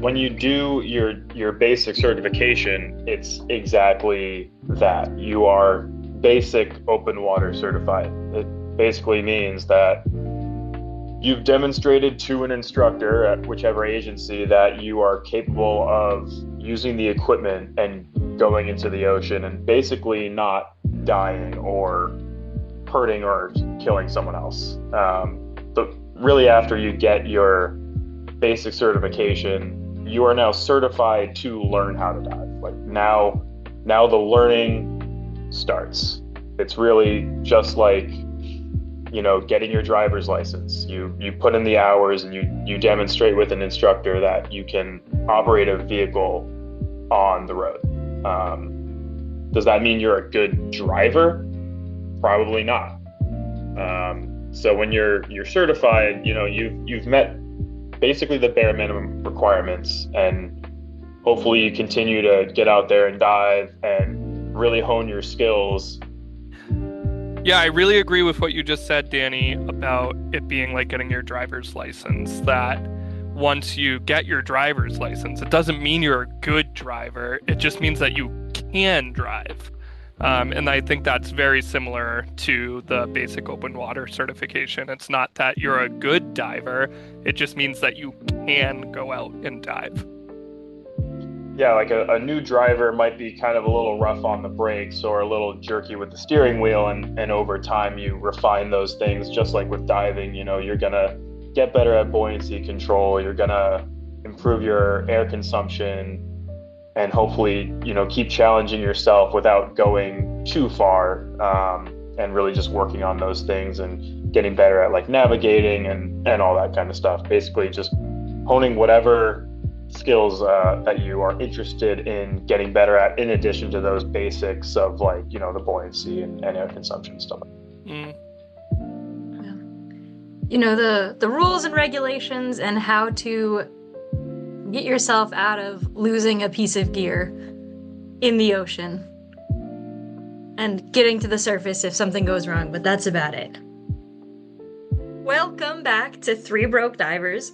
when you do your basic certification, it's exactly that. You are basic open water certified. It basically means that you've demonstrated to an instructor at whichever agency that you are capable of using the equipment and going into the ocean and basically not dying or hurting or killing someone else. But really, after you get your basic certification, you are now certified to learn how to dive. Like now the learning starts. It's really just like, getting your driver's license. You put in the hours and you demonstrate with an instructor that you can operate a vehicle on the road. Does that mean you're a good driver? Probably not. So when you're certified, you've met basically the bare minimum requirements, and hopefully you continue to get out there and dive and really hone your skills. Yeah, I really agree with what you just said, Danny, about it being like getting your driver's license. That once you get your driver's license, it doesn't mean you're a good driver. It just means that you can drive. And I think that's very similar to the basic open water certification. It's not that you're a good diver, it just means that you can go out and dive. Yeah, like a new driver might be kind of a little rough on the brakes or a little jerky with the steering wheel, and over time you refine those things. Just like with diving, you're gonna get better at buoyancy control, you're gonna improve your air consumption, and hopefully, keep challenging yourself without going too far, and really just working on those things and getting better at like navigating and all that kind of stuff. Basically, just honing whatever skills that you are interested in getting better at, in addition to those basics of like, the buoyancy and air consumption stuff. Mm. The rules and regulations and how to get yourself out of losing a piece of gear in the ocean and getting to the surface if something goes wrong, but that's about it. Welcome back to Three Broke Divers.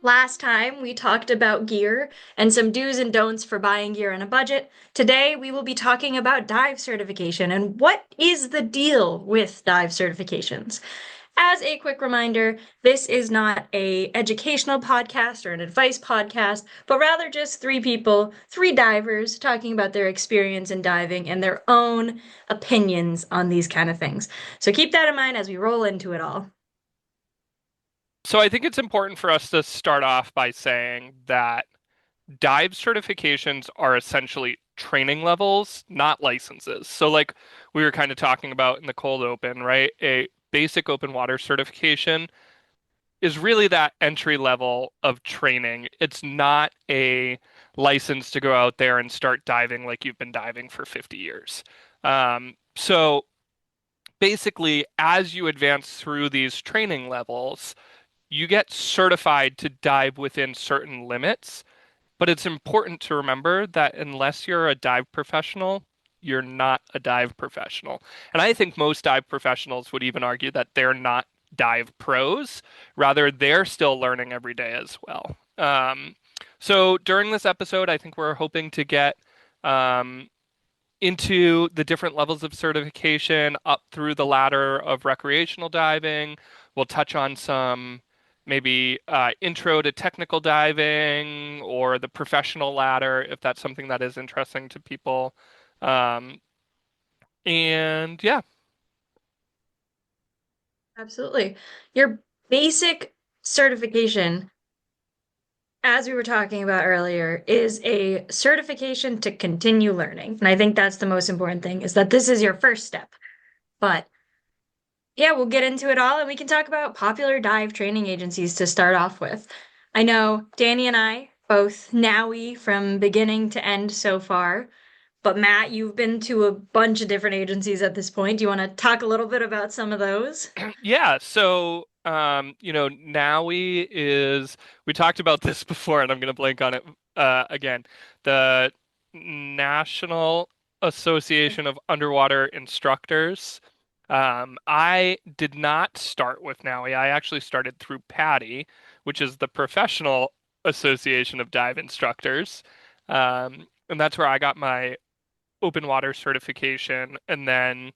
Last time we talked about gear and some do's and don'ts for buying gear on a budget. Today we will be talking about dive certification and what is the deal with dive certifications. As a quick reminder, this is not an educational podcast or an advice podcast, but rather just three people, three divers, talking about their experience in diving and their own opinions on these kind of things. So keep that in mind as we roll into it all. So I think it's important for us to start off by saying that dive certifications are essentially training levels, not licenses. So like we were kind of talking about in the cold open, right? A basic open water certification is really that entry level of training. It's not a license to go out there and start diving like you've been diving for 50 years. So basically, as you advance through these training levels, you get certified to dive within certain limits. But it's important to remember that unless you're a dive professional, you're not a dive professional. And I think most dive professionals would even argue that they're not dive pros. Rather, they're still learning every day as well. So during this episode, I think we're hoping to get into the different levels of certification up through the ladder of recreational diving. We'll touch on some maybe intro to technical diving or the professional ladder, if that's something that is interesting to people. And yeah. Absolutely. Your basic certification, as we were talking about earlier, is a certification to continue learning. And I think that's the most important thing, is that this is your first step. But yeah, we'll get into it all and we can talk about popular dive training agencies to start off with. I know Danny and I both NAUI from beginning to end so far, but Matt, you've been to a bunch of different agencies at this point. Do you want to talk a little bit about some of those? Yeah, so NAUI is, we talked about this before and I'm going to blank on it again. The National Association of Underwater Instructors. I did not start with NAUI. I actually started through PADI, which is the Professional Association of Dive Instructors. And that's where I got my open water certification. And then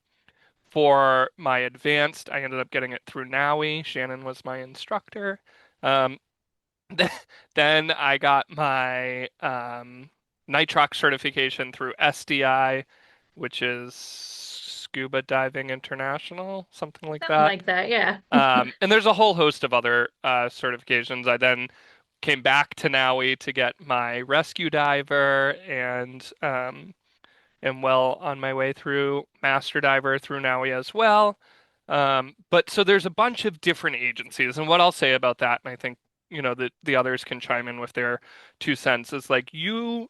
for my advanced, I ended up getting it through NAUI. Shannon was my instructor. Um, then I got my nitrox certification through SDI, which is Scuba Diving International, something like Something that. like that, yeah. And there's a whole host of other certifications. I then came back to NAUI to get my rescue diver and am well on my way through master diver through NAUI as well. But so there's a bunch of different agencies, and what I'll say about that, and I think the others can chime in with their 2 cents, is like you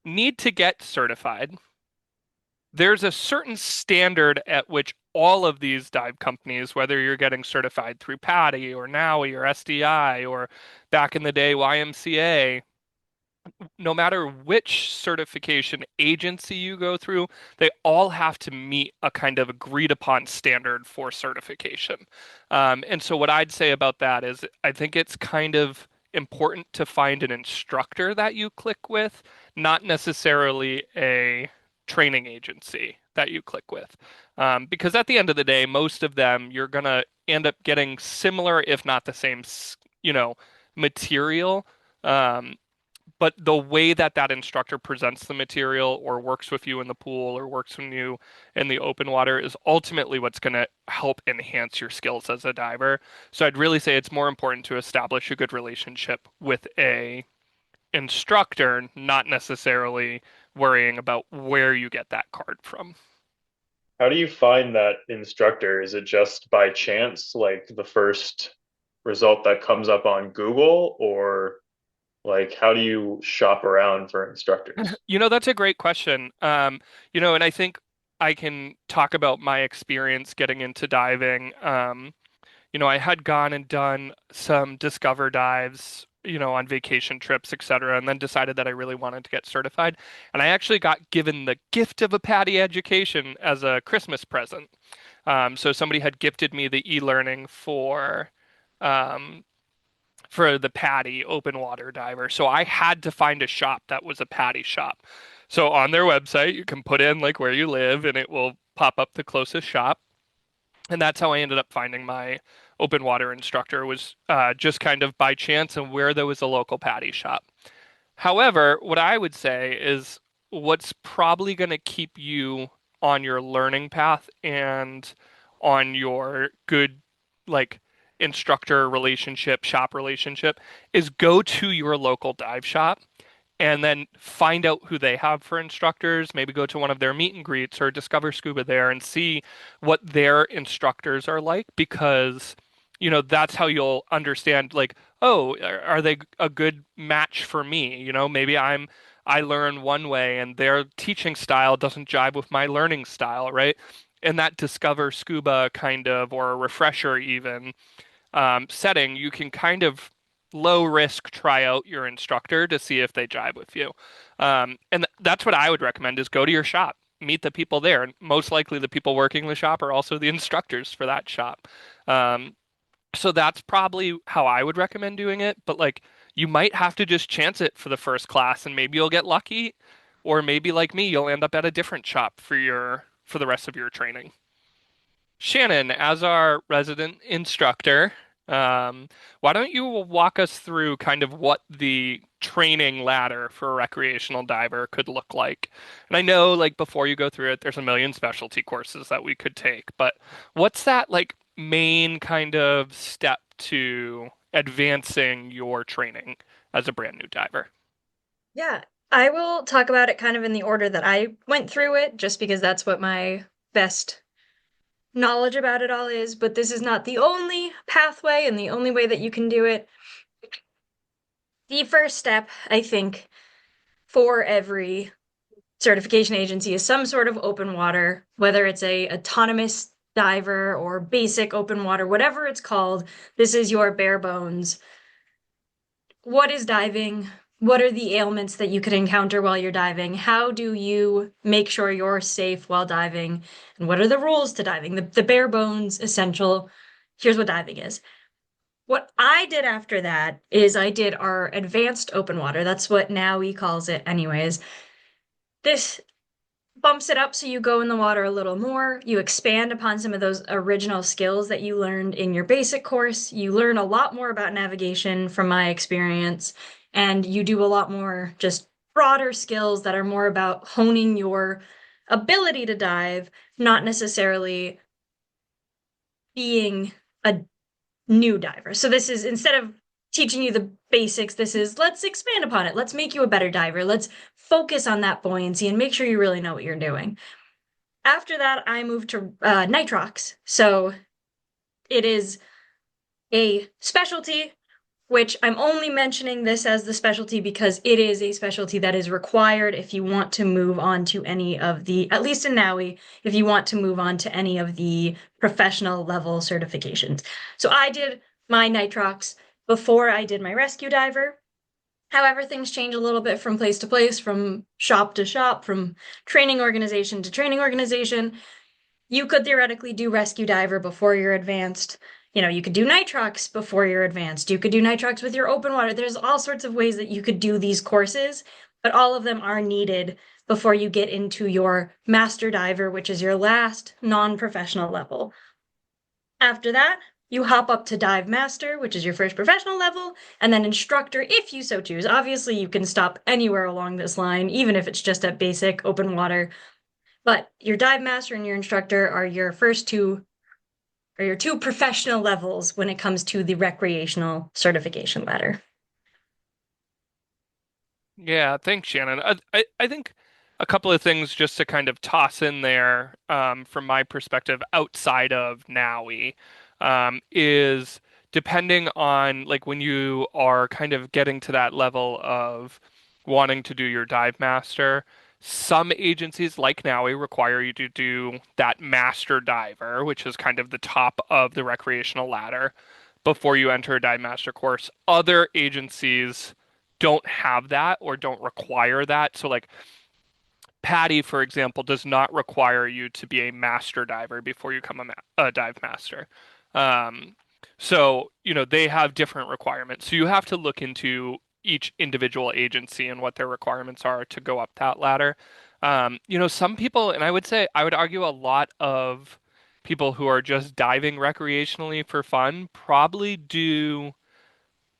need to get certified. There's a certain standard at which all of these dive companies, whether you're getting certified through PADI or NAUI or SDI or back in the day YMCA, no matter which certification agency you go through, they all have to meet a kind of agreed upon standard for certification. And so, what I'd say about that is, I think it's kind of important to find an instructor that you click with, not necessarily a training agency that you click with. Because at the end of the day, most of them, you're going to end up getting similar, if not the same, material. But the way that that instructor presents the material or works with you in the pool or works with you in the open water is ultimately what's going to help enhance your skills as a diver. So I'd really say it's more important to establish a good relationship with a instructor, not necessarily worrying about where you get that card from. How do you find that instructor? Is it just by chance, like the first result that comes up on Google, or like how do you shop around for instructors? That's a great question. And I think I can talk about my experience getting into diving. I had gone and done some Discover dives, on vacation trips, etc., and then decided that I really wanted to get certified. And I actually got given the gift of a PADI education as a Christmas present. So somebody had gifted me the e-learning um, for the PADI open water diver. So I had to find a shop that was a PADI shop. So on their website, you can put in like where you live and it will pop up the closest shop. And that's how I ended up finding my open water instructor, was just kind of by chance and where there was a local PADI shop. However, what I would say is what's probably going to keep you on your learning path and on your good, like, instructor relationship, shop relationship, is go to your local dive shop and then find out who they have for instructors. Maybe go to one of their meet and greets or Discover Scuba there and see what their instructors are like, because that's how you'll understand, like, oh, are they a good match for me? Maybe I learn one way and their teaching style doesn't jive with my learning style, right? In that Discover Scuba kind of, or a refresher even, setting, you can kind of low risk try out your instructor to see if they jive with you. And that's what I would recommend, is go to your shop, meet the people there. And most likely the people working the shop are also the instructors for that shop. So that's probably how I would recommend doing it. But like, you might have to just chance it for the first class and maybe you'll get lucky, or maybe like me, you'll end up at a different shop for the rest of your training. Shannon, as our resident instructor, why don't you walk us through kind of what the training ladder for a recreational diver could look like? And I know, like, before you go through it, there's a million specialty courses that we could take, but what's that, like, main kind of step to advancing your training as a brand new diver? Yeah, I will talk about it kind of in the order that I went through it, just because that's what my best knowledge about it all is, but this is not the only pathway and the only way that you can do it. The first step, I think, for every certification agency is some sort of open water, whether it's a autonomous diver or basic open water, whatever it's called. This is your bare bones. What is diving? What are the ailments that you could encounter while you're diving? How do you make sure you're safe while diving? And what are the rules to diving? The bare bones essential. Here's what diving is. What I did after that is I did our advanced open water. That's what NAUI calls it anyways. This bumps it up so you go in the water a little more. You expand upon some of those original skills that you learned in your basic course. You learn a lot more about navigation from my experience, and you do a lot more just broader skills that are more about honing your ability to dive, not necessarily being a new diver. So this is instead of teaching you the basics, this is let's expand upon it. Let's make you a better diver. Let's focus on that buoyancy and make sure you really know what you're doing. After that, I moved to nitrox. So it is a specialty, which I'm only mentioning this as the specialty because it is a specialty that is required if you want to move on to any of the, at least in NAUI, if you want to move on to any of the professional level certifications. So I did my nitrox before I did my rescue diver. However, things change a little bit from place to place, from shop to shop, from training organization to training organization. You could theoretically do rescue diver before you're advanced. You know, you could do nitrox before you're advanced. You could do nitrox with your open water. There's all sorts of ways that you could do these courses, but all of them are needed before you get into your master diver, which is your last non-professional level. After that, you hop up to dive master, which is your first professional level, and then instructor if you so choose. Obviously, you can stop anywhere along this line, even if it's just at basic open water. But your dive master and your instructor are your first two, or your two professional levels when it comes to the recreational certification ladder. Yeah, thanks, Shannon. I think a couple of things just to kind of toss in there from my perspective outside of NAUI is depending on like when you are kind of getting to that level of wanting to do your dive master, some agencies like NAUI require you to do that master diver, which is kind of the top of the recreational ladder before you enter a dive master course. Other agencies don't have that or don't require that. So like PADI, for example, does not require you to be a master diver before you become a dive master. Um, so, they have different requirements. So you have to look into each individual agency and what their requirements are to go up that ladder. Some people, and I would argue a lot of people who are just diving recreationally for fun probably do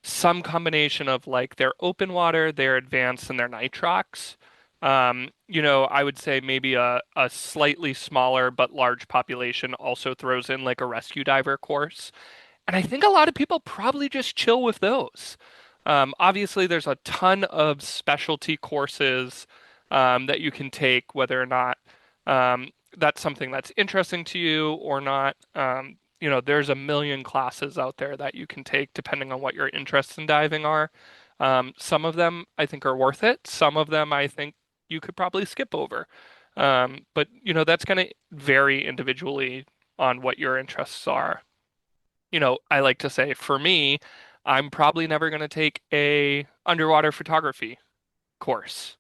some combination of like their open water, their advanced, and their nitrox. I would say maybe a slightly smaller but large population also throws in like a rescue diver course. And I think a lot of people probably just chill with those. Obviously, there's a ton of specialty courses that you can take, whether or not that's something that's interesting to you or not. There's a million classes out there that you can take depending on what your interests in diving are. Some of them I think are worth it. Some of them I think you could probably skip over. But that's going to vary individually on what your interests are. I like to say for me, I'm probably never going to take a underwater photography course.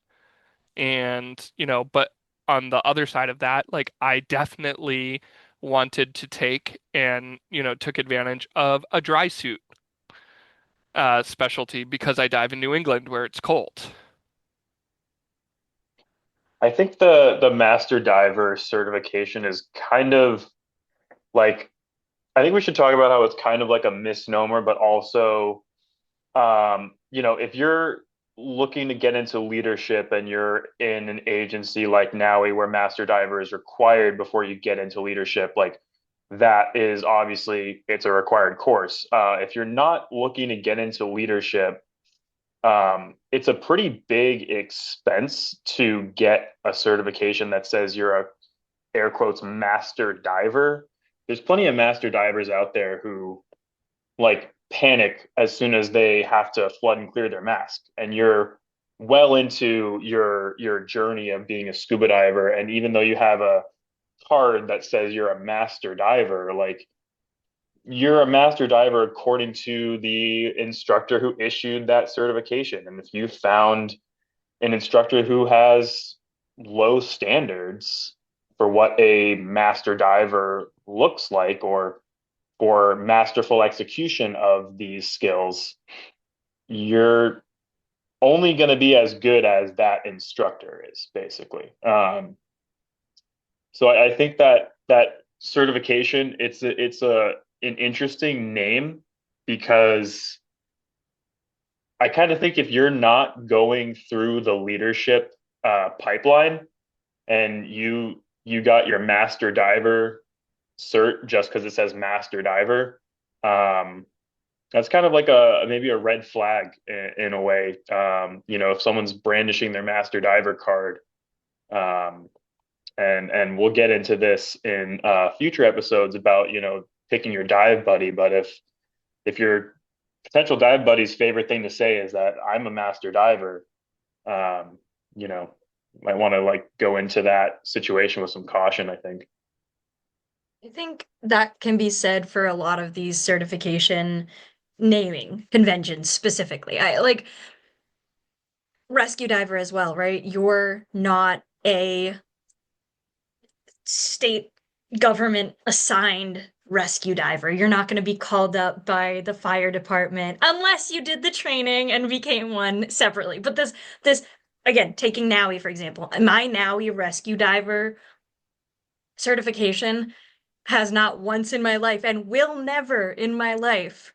And, but on the other side of that, like I definitely wanted to take and, took advantage of a dry suit specialty because I dive in New England where it's cold. I think the master diver certification is kind of like I think we should talk about how it's kind of like a misnomer, but also if you're looking to get into leadership and you're in an agency like NAUI where master diver is required before you get into leadership, like that is obviously it's a required course. If you're not looking to get into leadership, it's a pretty big expense to get a certification that says you're a air quotes master diver. There's plenty of master divers out there who like panic as soon as they have to flood and clear their mask, and you're well into your journey of being a scuba diver, and even though you have a card that says you're a master diver, like you're a master diver according to the instructor who issued that certification. And if you found an instructor who has low standards for what a master diver looks like or for masterful execution of these skills, you're only going to be as good as that instructor is, basically. So I think that certification, it's an interesting name because I kind of think if you're not going through the leadership pipeline and you got your master diver cert just because it says master diver, um, that's kind of like a maybe a red flag in a way. If someone's brandishing their master diver card, um, and we'll get into this in future episodes about picking your dive buddy. But if your potential dive buddy's favorite thing to say is that I'm a master diver, um, you know, might want to like go into that situation with some caution, I think. I think that can be said for a lot of these certification naming conventions specifically. I like rescue diver as well, right? You're not a state government assigned rescue diver. You're not going to be called up by the fire department unless you did the training and became one separately. But this again, taking NAUI for example, my NAUI rescue diver certification has not once in my life and will never in my life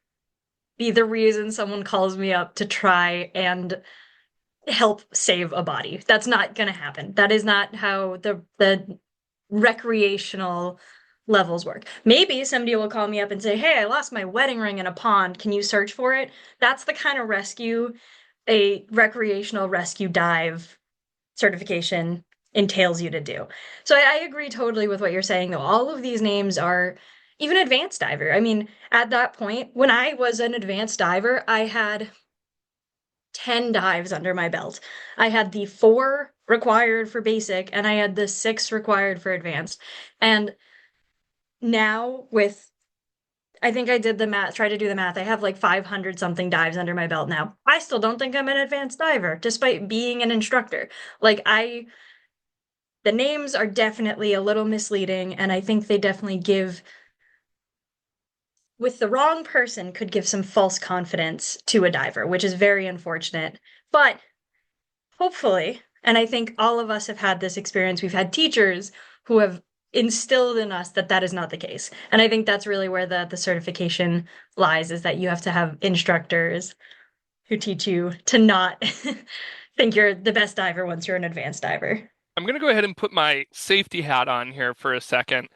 be the reason someone calls me up to try and help save a body. That's not going to happen. That is not how the recreational levels work. Maybe somebody will call me up and say, "Hey, I lost my wedding ring in a pond. Can you search for it?" That's the kind of rescue a recreational rescue dive certification entails you to do. So I agree totally with what you're saying, though. All of these names are even advanced diver. I mean, at that point, when I was an advanced diver, I had 10 dives under my belt. I had the 4 required for basic, and I had the 6 required for advanced. And now with I think I did the math, try to do the math. I have like 500 something dives under my belt now. I still don't think I'm an advanced diver, despite being an instructor. Like the names are definitely a little misleading, and I think they definitely give, with the wrong person, could give some false confidence to a diver, which is very unfortunate. But hopefully, and I think all of us have had this experience, we've had teachers who have instilled in us that that is not the case. And I think that's really where the certification lies, is that you have to have instructors who teach you to not think you're the best diver once you're an advanced diver. I'm going to go ahead and put my safety hat on here for a second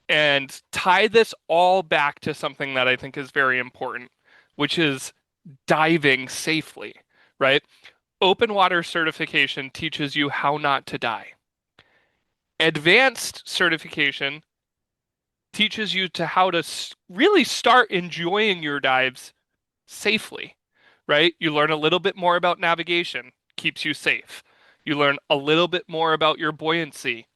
and tie this all back to something that I think is very important, which is diving safely, right? Open water certification teaches you how not to die. Advanced certification teaches you to how to really start enjoying your dives safely, right? You learn a little bit more about navigation, keeps you safe. You learn a little bit more about your buoyancy,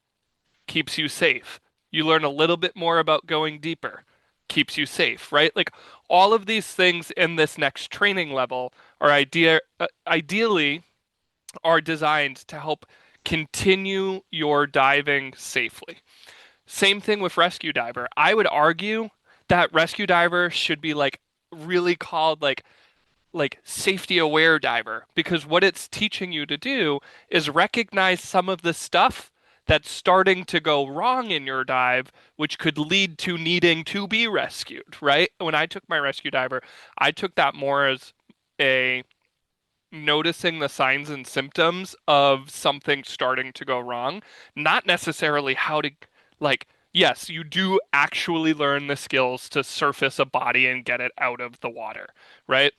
keeps you safe. You learn a little bit more about going deeper, keeps you safe, right? Like all of these things in this next training level are ideally are designed to help continue your diving safely. Same thing with rescue diver. I would argue that rescue diver should be like really called like safety aware diver because what it's teaching you to do is recognize some of the stuff that's starting to go wrong in your dive, which could lead to needing to be rescued, right? When I took my rescue diver, I took that more as a noticing the signs and symptoms of something starting to go wrong, not necessarily how to, like, yes, you do actually learn the skills to surface a body and get it out of the water, right?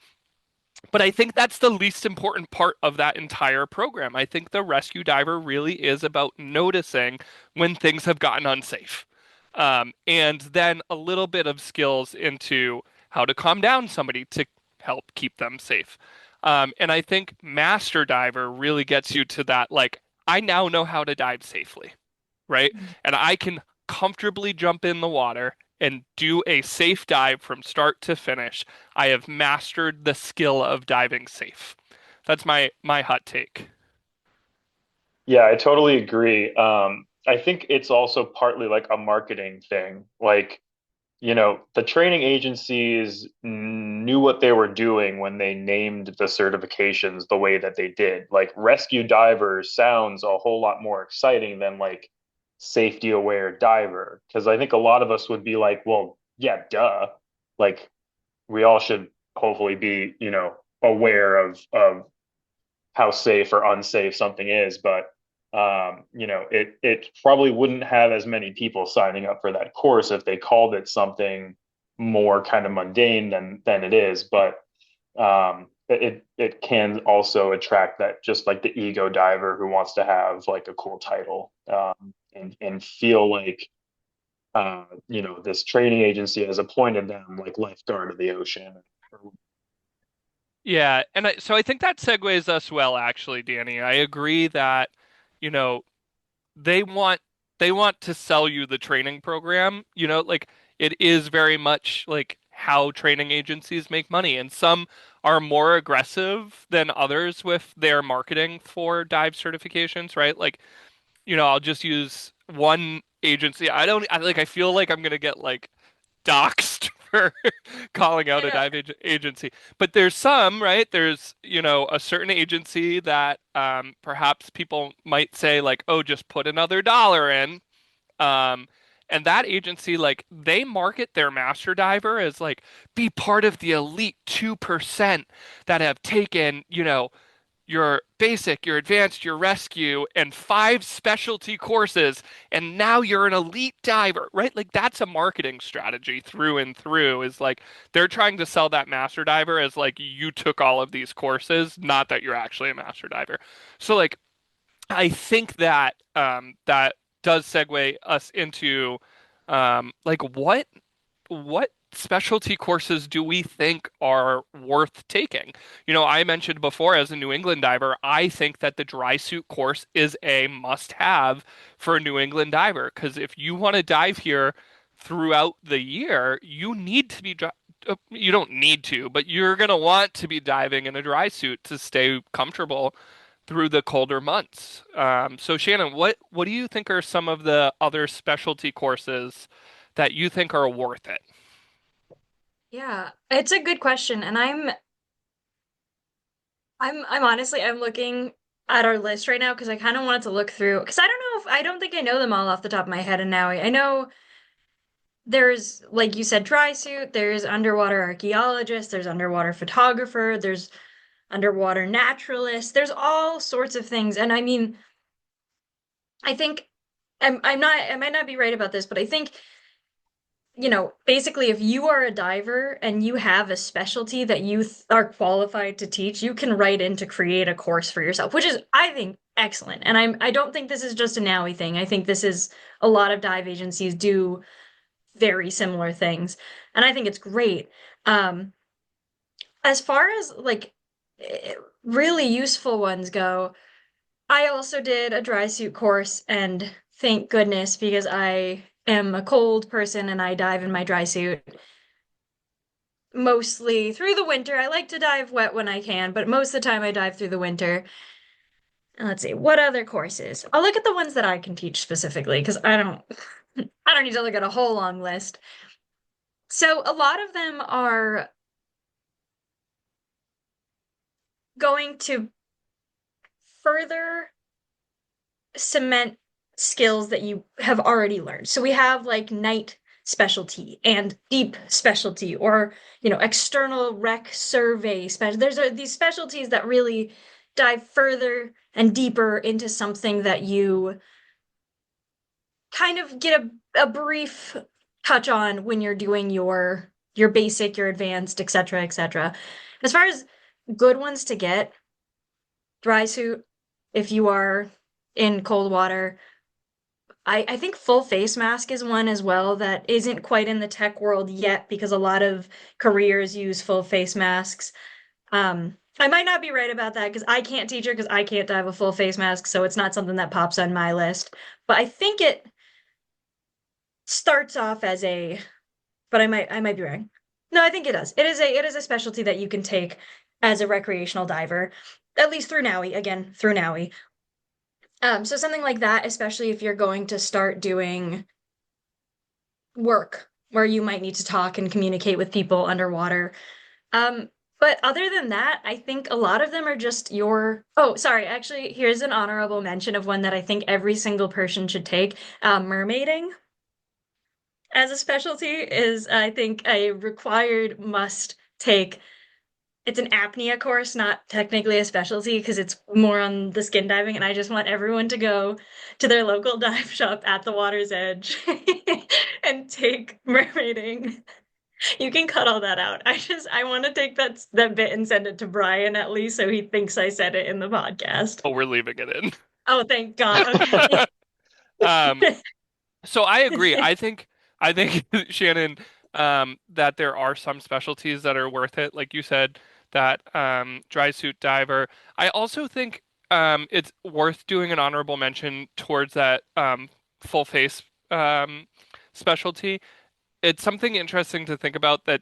But I think that's the least important part of that entire program. I think the rescue diver really is about noticing when things have gotten unsafe. And then a little bit of skills into how to calm down somebody to help keep them safe. And I think Master Diver really gets you to that, like, I now know how to dive safely, right? And I can comfortably jump in the water and do a safe dive from start to finish. I have mastered the skill of diving safe. That's my hot take. Yeah, I totally agree. I think it's also partly like a marketing thing. Like, the training agencies knew what they were doing when they named the certifications the way that they did. Like rescue diver sounds a whole lot more exciting than like safety aware diver. Because I think a lot of us would be like, well, yeah, duh. Like we all should hopefully be, aware of how safe or unsafe something is, but it probably wouldn't have as many people signing up for that course if they called it something more kind of mundane than it is. But it can also attract that just like the ego diver who wants to have like a cool title and feel like this training agency has appointed them like lifeguard of the ocean. Yeah, and so I think that segues us well, actually, Danny. I agree that, you know, they want they want to sell you the training program, like it is very much like how training agencies make money, and some are more aggressive than others with their marketing for dive certifications, right? Like, I'll just use one agency. I feel like I'm gonna get like doxxed for calling I out a know. agency. But there's some, right? There's, a certain agency that perhaps people might say like, oh, just put another dollar in. Um, and that agency, like, they market their master diver as like, be part of the elite 2% that have taken, your basic, your advanced, your rescue, and 5 specialty courses, and now you're an elite diver, right? Like that's a marketing strategy through and through. Is like they're trying to sell that master diver as like you took all of these courses, not that you're actually a master diver. So like I think that that does segue us into like what specialty courses do we think are worth taking? I mentioned before as a New England diver, I think that the dry suit course is a must-have for a New England diver because if you want to dive here throughout the year, you need to be you don't need to, but you're going to want to be diving in a dry suit to stay comfortable through the colder months. So Shannon, what do you think are some of the other specialty courses that you think are worth it? Yeah, it's a good question, and I'm honestly I'm looking at our list right now because I kind of wanted to look through because I don't think I know them all off the top of my head. And now I know there's like you said, dry suit. There's underwater archaeologist. There's underwater photographer. There's underwater naturalist. There's all sorts of things, and I mean, I think I'm not I might not be right about this, but I think basically, if you are a diver and you have a specialty that you are qualified to teach, you can write in to create a course for yourself, which is, I think, excellent. And I don't think this is just a NAUI thing. I think this is a lot of dive agencies do very similar things, and I think it's great. Um, as far as like really useful ones go, I also did a dry suit course, and thank goodness because I am a cold person and I dive in my dry suit mostly through the winter. I like to dive wet when I can, but most of the time I dive through the winter. And let's see, what other courses? I'll look at the ones that I can teach specifically because I don't I don't need to look at a whole long list. So a lot of them are going to further cement skills that you have already learned. So we have like night specialty and deep specialty or, external wreck survey special. These specialties that really dive further and deeper into something that you kind of get a brief touch on when you're doing your basic, your advanced, etc., etc. As far as good ones to get, dry suit, if you are in cold water, I think full face mask is one as well that isn't quite in the tech world yet because a lot of careers use full face masks. I might not be right about that because I can't teach it because I can't dive a full face mask, so it's not something that pops on my list. But I think it starts off as but I might be wrong. No, I think it does. It is a specialty that you can take as a recreational diver, at least through NAUI, again, through NAUI. So something like that, especially if you're going to start doing work, where you might need to talk and communicate with people underwater. Um, but other than that, I think a lot of them are just your. Oh, sorry. Actually, here's an honorable mention of one that I think every single person should take. Mermaiding as a specialty is, I think, a required must take. It's an apnea course, not technically a specialty because it's more on the skin diving. And I just want everyone to go to their local dive shop at the water's edge and take mermaiding. You can cut all that out. I want to take that bit and send it to Brian at least so he thinks I said it in the podcast. Oh, we're leaving it in. Oh, thank God. Okay. Um, so I agree. I think Shannon, that there are some specialties that are worth it, like you said, that dry suit diver. I also think it's worth doing an honorable mention towards that full face specialty. It's something interesting to think about that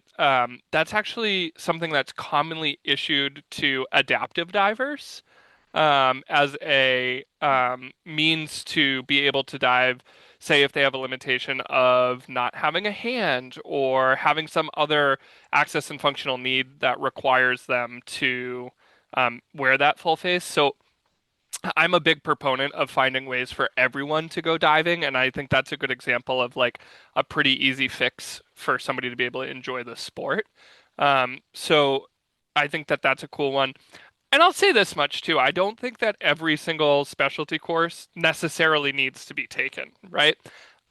that's actually something that's commonly issued to adaptive divers as a means to be able to dive, say, if they have a limitation of not having a hand or having some other access and functional need that requires them to wear that full face. So I'm a big proponent of finding ways for everyone to go diving, and I think that's a good example of like a pretty easy fix for somebody to be able to enjoy the sport. So I think that that's a cool one. And I'll say this much too. I don't think that every single specialty course necessarily needs to be taken, right?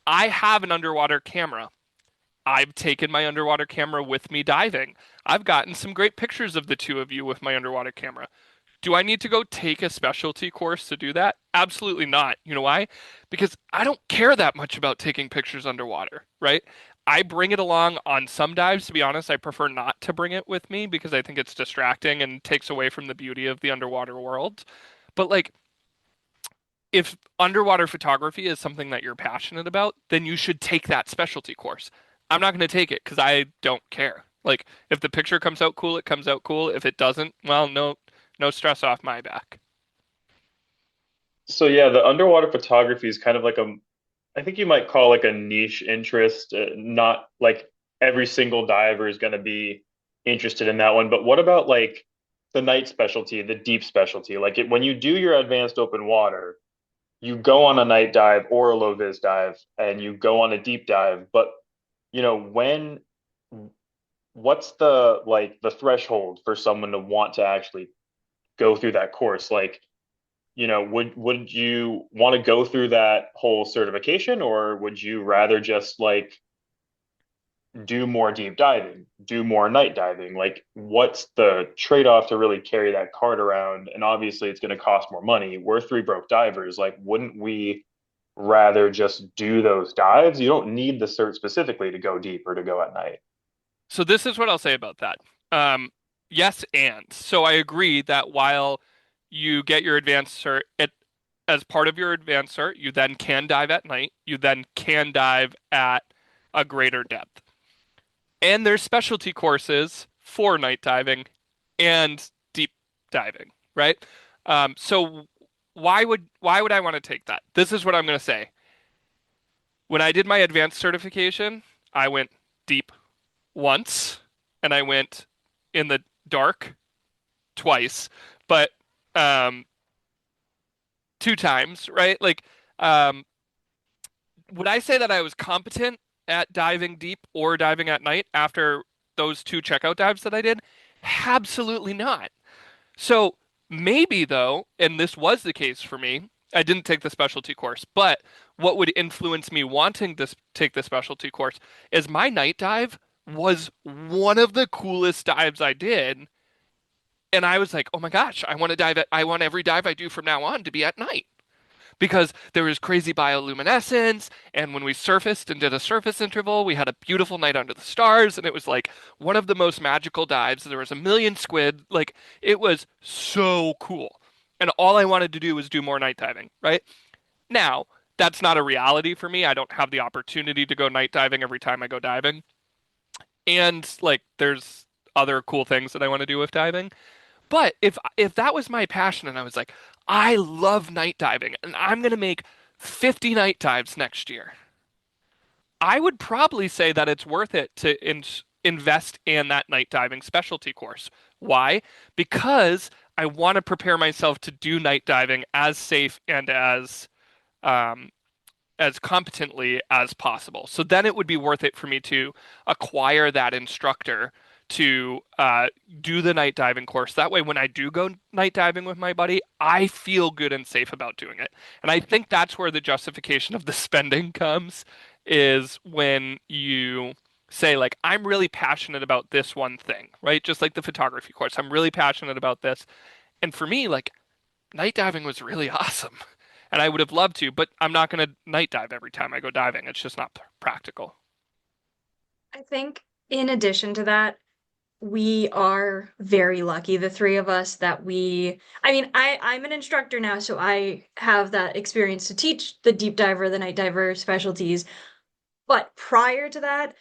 I have an underwater camera. I've taken my underwater camera with me diving. I've gotten some great pictures of the two of you with my underwater camera. Do I need to go take a specialty course to do that? Absolutely not. You know why? Because I don't care that much about taking pictures underwater, right? I bring it along on some dives. To be honest, I prefer not to bring it with me because I think it's distracting and takes away from the beauty of the underwater world. But like, if underwater photography is something that you're passionate about, then you should take that specialty course. I'm not going to take it because I don't care. Like, if the picture comes out cool, it comes out cool. If it doesn't, well, no stress off my back. So yeah, the underwater photography is kind of like I think you might call like a niche interest. Not like every single diver is going to be interested in that one. But what about like the night specialty, the deep specialty? When you do your advanced open water, you go on a night dive or a low vis dive, and you go on a deep dive. But when what's the threshold for someone to want to actually go through that course? Would you want to go through that whole certification, or would you rather just like do more deep diving, do more night diving? Like, what's the trade-off to really carry that card around? And obviously, it's going to cost more money. We're three broke divers. Like, wouldn't we rather just do those dives? You don't need the cert specifically to go deep or to go at night. So this is what I'll say about that. Yes, and so I agree that while you get your advanced cert, as part of your advanced cert, you then can dive at night. You then can dive at a greater depth. And there's specialty courses for night diving and deep diving, right? So why would I want to take that? This is what I'm going to say. When I did my advanced certification, I went deep once and I went in the dark twice, but um, two times, right? Like, um, would I say that I was competent at diving deep or diving at night after those two checkout dives that I did? Absolutely not. So maybe though, and this was the case for me, I didn't take the specialty course, but what would influence me wanting to take the specialty course is my night dive was one of the coolest dives I did. And I was like, oh my gosh, I want every dive I do from now on to be at night because there was crazy bioluminescence. And when we surfaced and did a surface interval, we had a beautiful night under the stars. And it was like one of the most magical dives. There was a million squid. Like it was so cool. And all I wanted to do was do more night diving, right? Now, that's not a reality for me. I don't have the opportunity to go night diving every time I go diving. And like there's other cool things that I want to do with diving. But if that was my passion and I was like, I love night diving and I'm gonna make 50 night dives next year. I would probably say that it's worth it to invest in that night diving specialty course. Why? Because I want to prepare myself to do night diving as safe and um, as competently as possible. So then it would be worth it for me to acquire that instructor to do the night diving course. That way, when I do go night diving with my buddy, I feel good and safe about doing it. And I think that's where the justification of the spending comes, is when you say, like, I'm really passionate about this one thing, right? Just like the photography course, I'm really passionate about this. And for me, like, night diving was really awesome. And I would have loved to, but I'm not going to night dive every time I go diving. It's just not practical. I think in addition to that, we are very lucky, the three of us, that I mean, I'm an instructor now, so I have that experience to teach the deep diver, the night diver specialties. But prior to that,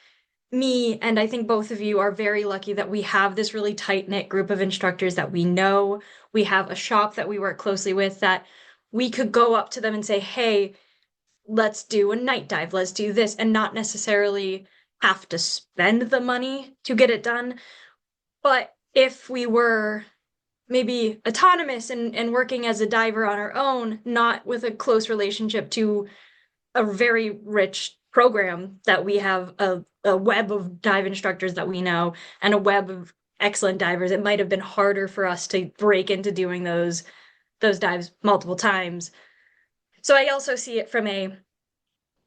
me and I think both of you are very lucky that we have this really tight-knit group of instructors that we know. We have a shop that we work closely with that we could go up to them and say, hey, let's do a night dive, let's do this, and not necessarily have to spend the money to get it done. But if we were maybe autonomous and working as a diver on our own, not with a close relationship to a very rich program that we have a web of dive instructors that we know and a web of excellent divers, it might have been harder for us to break into doing those dives multiple times. So I also see it from a,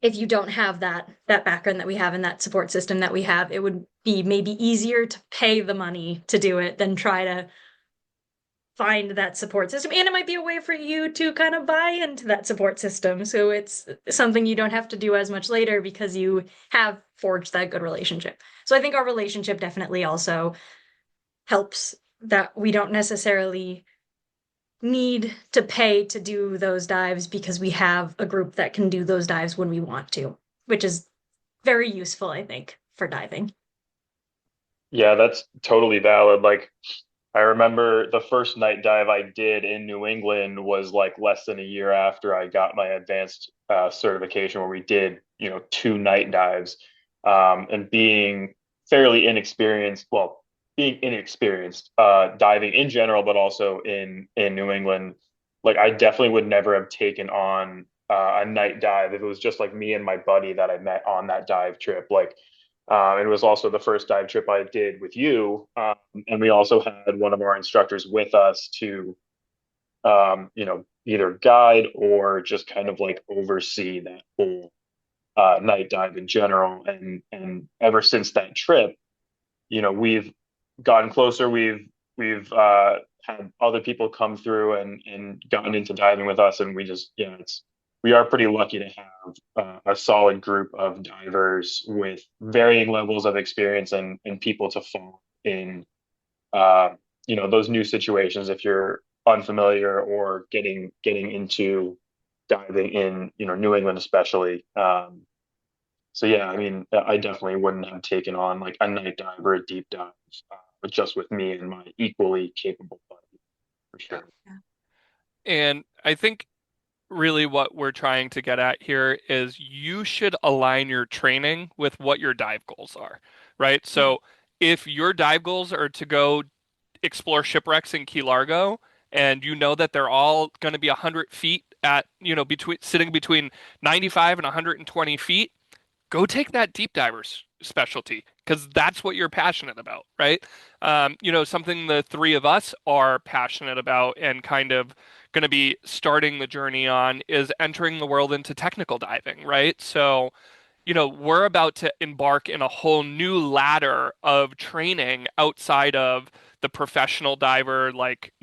if you don't have that background that we have and that support system that we have, it would be maybe easier to pay the money to do it than try to find that support system. And it might be a way for you to kind of buy into that support system. So it's something you don't have to do as much later because you have forged that good relationship. So I think our relationship definitely also helps, that we don't necessarily need to pay to do those dives because we have a group that can do those dives when we want to, which is very useful, I think, for diving. Yeah, that's totally valid. Like, I remember the first night dive I did in New England was like less than a year after I got my advanced certification, where we did, two night dives. And being fairly inexperienced, well, being inexperienced diving in general, but also in New England, like I definitely would never have taken on a night dive if it was just like me and my buddy that I met on that dive trip. Like, it was also the first dive trip I did with you. And we also had one of our instructors with us to, either guide or just kind of like oversee that whole night dive in general. And ever since that trip, we've gotten closer. We've had other people come through and gotten into diving with us, and we just, we are pretty lucky to have a solid group of divers with varying levels of experience and people to fall in, uh, those new situations if you're unfamiliar or getting into diving in, New England especially. So yeah, I mean, I definitely wouldn't have taken on like a night dive or a deep dive, but just with me and my equally capable buddy, for sure. Yeah. And I think really what we're trying to get at here is you should align your training with what your dive goals are, right? Mhm. So if your dive goals are to go explore shipwrecks in Key Largo, and you know that they're all going to be 100 feet at, between sitting between 95 and 120 feet, go take that deep divers specialty because that's what you're passionate about, right? Something the three of us are passionate about and kind of going to be starting the journey on is entering the world into technical diving, right? So, we're about to embark in a whole new ladder of training outside of the professional diver, like,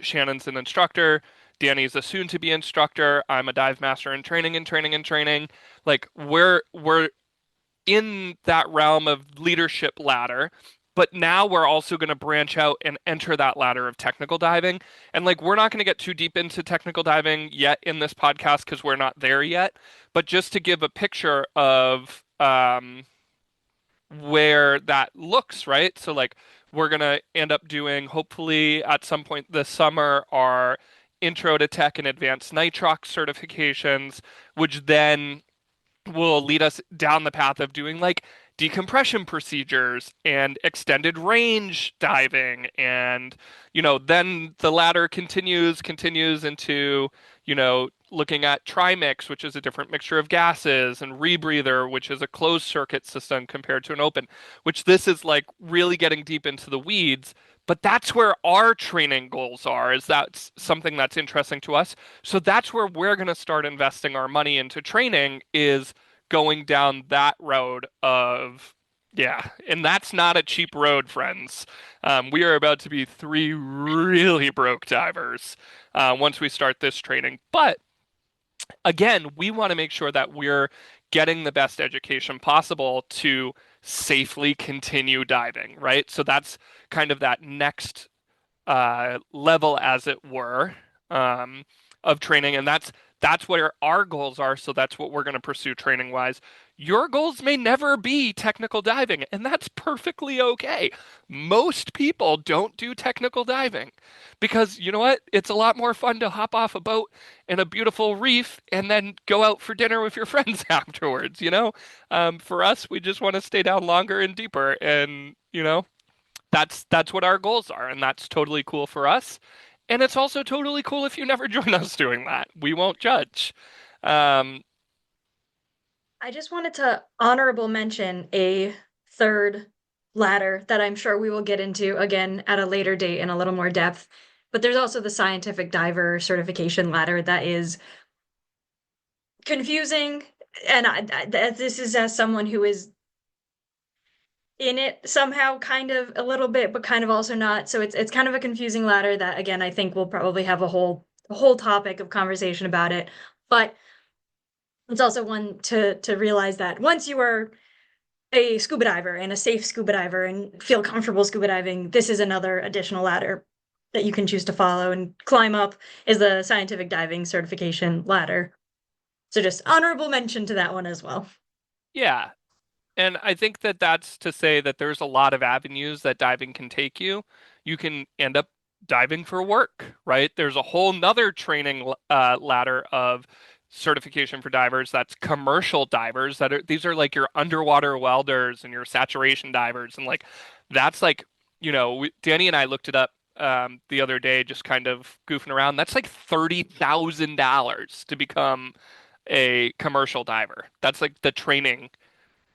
Shannon's an instructor. Danny's a soon-to-be instructor. I'm a dive master in training and training and training. Like we're in that realm of leadership ladder, but now we're also going to branch out and enter that ladder of technical diving. And like we're not going to get too deep into technical diving yet in this podcast because we're not there yet. But just to give a picture of where that looks, right? So like we're going to end up doing hopefully at some point this summer our intro to tech and advanced nitrox certifications, which then will lead us down the path of doing like decompression procedures and extended range diving, and then the ladder continues into looking at trimix, which is a different mixture of gases, and rebreather, which is a closed circuit system compared to an open, which this is like really getting deep into the weeds. But that's where our training goals are, is that's something that's interesting to us. So that's where we're going to start investing our money into training, is going down that road of, yeah, and that's not a cheap road, friends. We are about to be three really broke divers once we start this training. But again, we want to make sure that we're getting the best education possible to safely continue diving, right? So that's kind of that next level, as it were, um, of training, and that's where our goals are. So that's what we're going to pursue training wise. Your goals may never be technical diving, and that's perfectly okay. Most people don't do technical diving because you know what? It's a lot more fun to hop off a boat in a beautiful reef and then go out for dinner with your friends afterwards, For us, we just want to stay down longer and deeper, and that's what our goals are, and that's totally cool for us. And it's also totally cool if you never join us doing that. We won't judge. Um, I just wanted to honorable mention a third ladder that I'm sure we will get into again at a later date in a little more depth. But there's also the scientific diver certification ladder that is confusing. And this is as someone who is in it somehow, kind of a little bit, but kind of also not. So it's kind of a confusing ladder that, again, I think we'll probably have a whole topic of conversation about it. But it's also one to realize that once you are a scuba diver and a safe scuba diver and feel comfortable scuba diving, this is another additional ladder that you can choose to follow and climb up, is the scientific diving certification ladder. So just honorable mention to that one as well. yeah. And I think that that's to say that there's a lot of avenues that diving can take you. You can end up diving for work, right? There's a whole nother training ladder of certification for divers that's commercial divers, these are like your underwater welders and your saturation divers, and like that's like Danny and I looked it up the other day, just kind of goofing around. That's like $30,000 to become a commercial diver. That's like the training.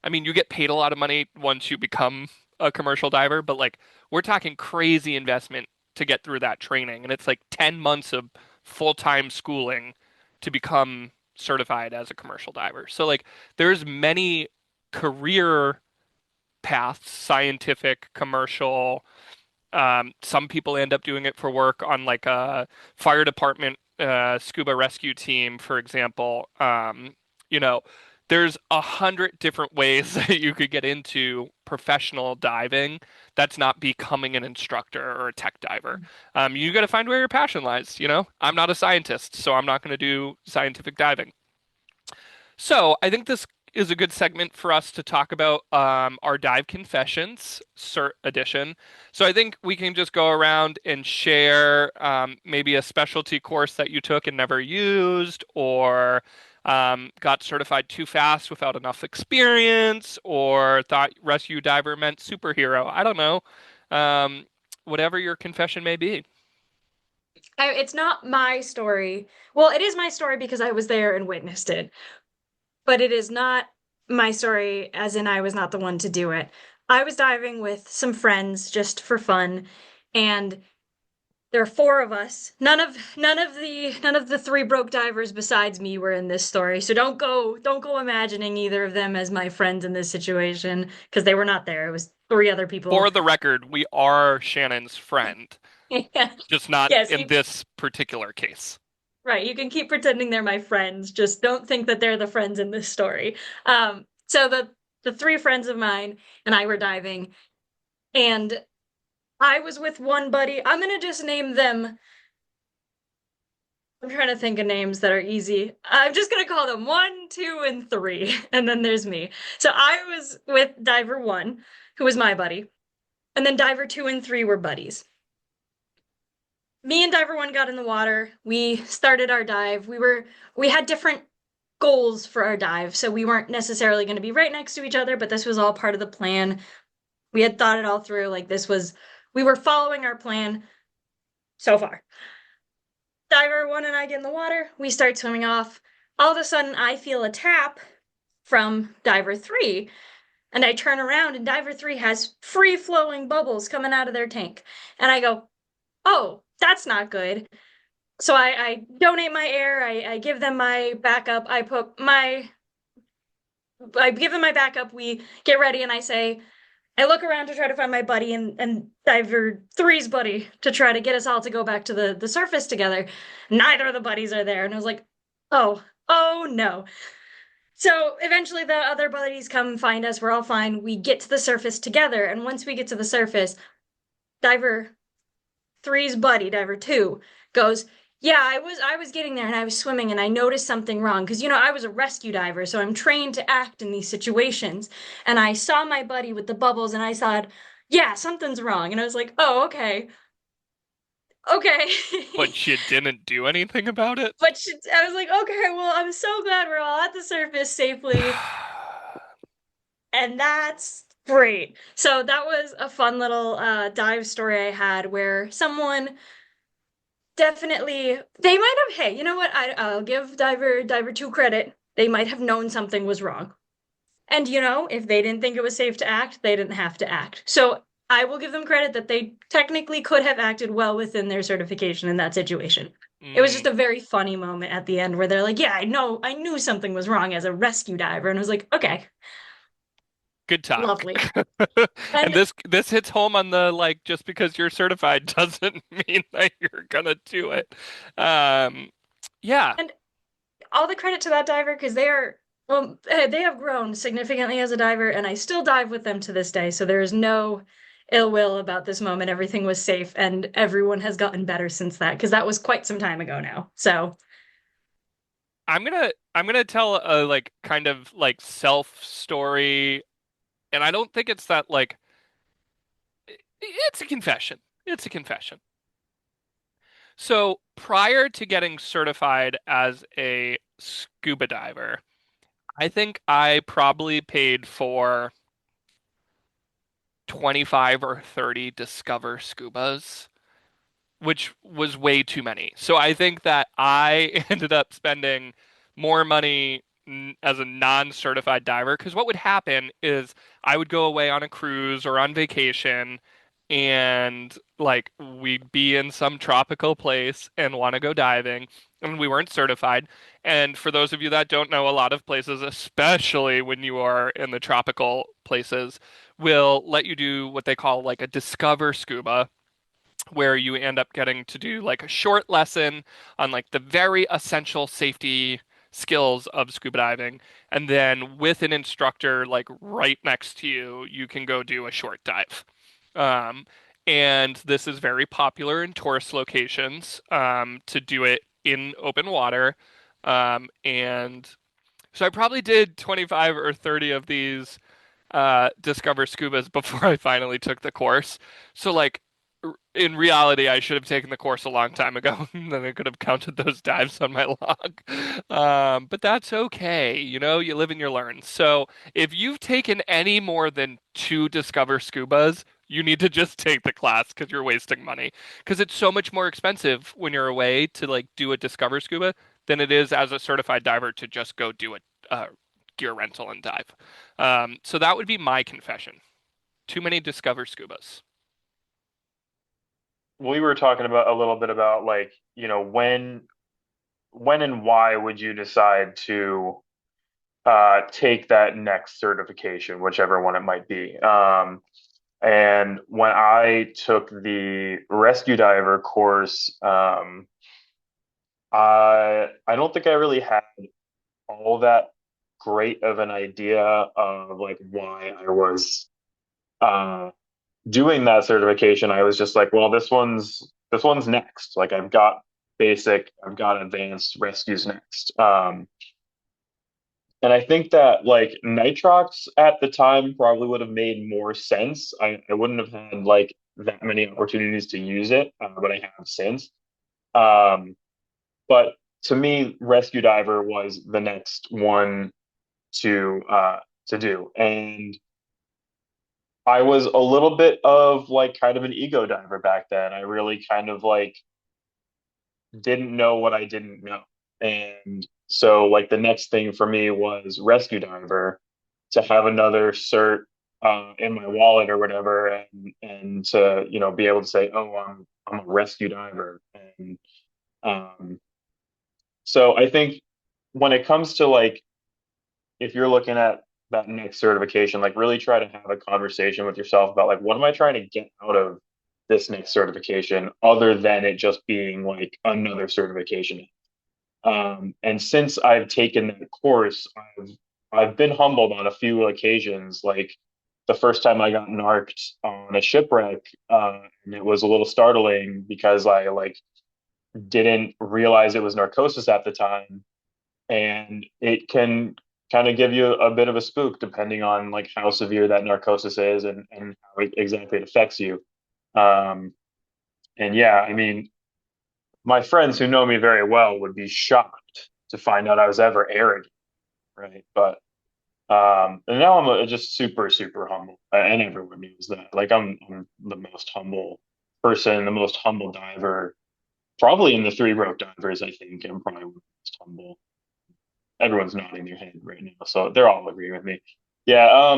I mean, you get paid a lot of money once you become a commercial diver, but like we're talking crazy investment to get through that training. And it's like 10 months of full-time schooling to become certified as a commercial diver. So like there's many career paths, scientific, commercial. Some people end up doing it for work on like a fire department scuba rescue team, for example. You know, there's 100 different ways that you could get into professional diving that's not becoming an instructor or a tech diver. You got to find where your passion lies, I'm not a scientist, so I'm not going to do scientific diving. So I think this is a good segment for us to talk about our dive confessions cert edition. So I think we can just go around and share maybe a specialty course that you took and never used, or got certified too fast without enough experience, or thought rescue diver meant superhero. I don't know. Whatever your confession may be. It's not my story. Well, it is my story because I was there and witnessed it, but it is not my story, as in I was not the one to do it. I was diving with some friends just for fun, and there are four of us. None of the three broke divers besides me were in this story. So don't go imagining either of them as my friends in this situation, because they were not there. It was three other people. For the record, we are Shannon's friend, Yeah. just not Yes, in this particular case. right. You can keep pretending they're my friends. Just don't think that they're the friends in this story. So the three friends of mine and I were diving, and I was with one buddy. I'm gonna just name them. I'm trying to think of names that are easy. I'm just gonna call them one, two, and three, and then there's me. So I was with diver one, who was my buddy, and then diver two and three were buddies. Me and diver one got in the water. We started our dive. We had different goals for our dive. So we weren't necessarily going to be right next to each other, but this was all part of the plan. We had thought it all through. Like we were following our plan so far. Diver 1 and I get in the water. We start swimming off. All of a sudden, I feel a tap from Diver 3. And I turn around and Diver 3 has free flowing bubbles coming out of their tank. And I go, oh, that's not good. So I donate my air. I give them my backup. I give them my backup. We get ready and I look around to try to find my buddy and Diver 3's buddy to try to get us all to go back to the surface together. Neither of the buddies are there. And I was like, oh no. So eventually the other buddies come find us. We're all fine. We get to the surface together. And once we get to the surface, Diver 3's buddy, Diver 2, goes, yeah, I was getting there and I was swimming and I noticed something wrong. Because, I was a rescue diver, so I'm trained to act in these situations. And I saw my buddy with the bubbles and I thought, yeah, something's wrong. And I was like, oh, okay. Okay. But you didn't do anything about it? I was like, okay, well, I'm so glad we're all at the surface safely. And that's great. So that was a fun little dive story I had where someone definitely, they might have, hey, you know what? I'll give Diver 2 credit. They might have known something was wrong. And if they didn't think it was safe to act, they didn't have to act. So I will give them credit that they technically could have acted well within their certification in that situation. It was just a very funny moment at the end where they're like, yeah, I knew something was wrong as a rescue diver. And I was like, okay. Good talk. Lovely. And this hits home on the just because you're certified doesn't mean that you're gonna do it. Yeah. And all the credit to that diver because they have grown significantly as a diver, and I still dive with them to this day. So there is no ill will about this moment. Everything was safe, and everyone has gotten better since that because that was quite some time ago now. So I'm gonna tell a kind of self story, and I don't think it's that it's a confession. It's a confession. So prior to getting certified as a scuba diver, I think I probably paid for 25 or 30 Discover Scubas, which was way too many. So I think that I ended up spending more money as a non-certified diver because what would happen is I would go away on a cruise or on vacation and we'd be in some tropical place and want to go diving and we weren't certified. And for those of you that don't know, a lot of places, especially when you are in the tropical places, will let you do what they call a Discover Scuba, where you end up getting to do a short lesson on the very essential safety skills of scuba diving. And then with an instructor right next to you, you can go do a short dive. And this is very popular in tourist locations to do it in open water. And so I probably did 25 or 30 of these Discover Scubas before I finally took the course. So in reality, I should have taken the course a long time ago. Then I could have counted those dives on my log. But that's okay. You live and you learn. So if you've taken any more than 2 Discover Scubas, you need to just take the class because you're wasting money. Because it's so much more expensive when you're away to do a Discover Scuba than it is as a certified diver to just go do a gear rental and dive. So that would be my confession. Too many Discover Scubas. We were talking about a little bit about when and why would you decide to take that next certification, whichever one it might be. And when I took the rescue diver course, I don't think I really had all that great of an idea of why I was doing that certification. I was just like, well, this one's next. I've got basic, I've got advanced, rescues next. And I think that nitrox at the time probably would have made more sense. I wouldn't have had that many opportunities to use it, but I have since. But to me, rescue diver was the next one to do. And I was a little bit of like kind of an ego diver back then. I really kind of like didn't know what I didn't know. And so like the next thing for me was rescue diver to have another cert in my wallet or whatever and to, be able to say, oh, I'm a rescue diver. And um so I think when it comes to like if you're looking at that next certification, like really try to have a conversation with yourself about like what am I trying to get out of this next certification other than it just being like another certification. And since I've taken that course, I've been humbled on a few occasions. Like the first time I got narked on a shipwreck, and it was a little startling because I like didn't realize it was narcosis at the time, and it can kind of give you a bit of a spook depending on like how severe that narcosis is and how exactly it affects you. Um, and yeah, I mean, my friends who know me very well would be shocked to find out I was ever arrogant, right? But and now I'm just super, super humble, and everyone knows that. Like I'm the most humble person, the most humble diver, probably in the three rope divers. I think I'm probably the most humble. Everyone's nodding their head right now, so they're all agreeing with me. Yeah,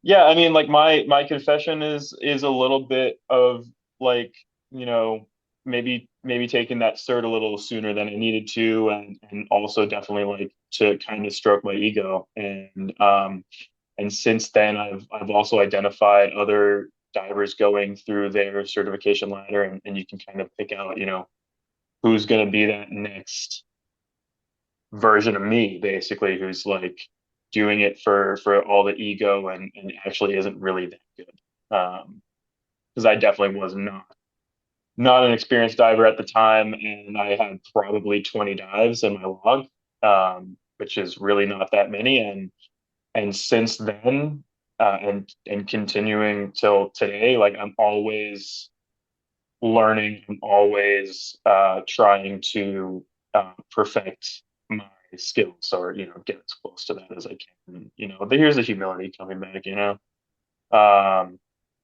yeah. I mean, like my confession is a little bit of like you know maybe taking that cert a little sooner than I needed to, and also definitely like to kind of stroke my ego, and since then I've also identified other divers going through their certification ladder, and you can kind of pick out who's going to be that next version of me, basically, who's like doing it for all the ego and actually isn't really that good. Because I definitely was not an experienced diver at the time, and I had probably 20 dives in my log, which is really not that many. And since then, and continuing till today, like I'm always learning, I'm always trying to perfect my skills or get as close to that as I can. But here's the humility coming back.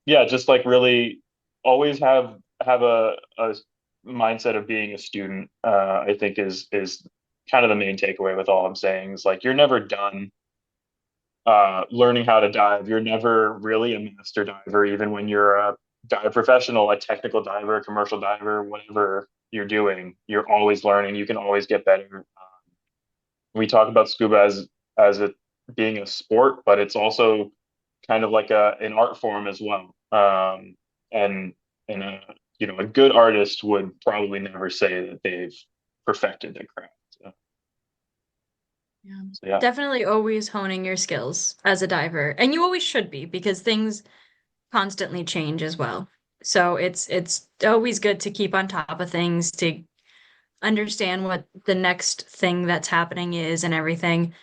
Yeah, just like really always have a mindset of being a student. I think is kind of the main takeaway with all I'm saying is like you're never done learning how to dive. You're never really a master diver, even when you're a dive professional, a technical diver, a commercial diver, whatever you're doing. You're always learning. You can always get better. We talk about scuba as it being a sport, but it's also kind of like an art form as well. And and a good artist would probably never say that they've perfected their craft. Yeah. So yeah. Definitely always honing your skills as a diver. And you always should be because things constantly change as well. So it's always good to keep on top of things, to understand what the next thing that's happening is and everything.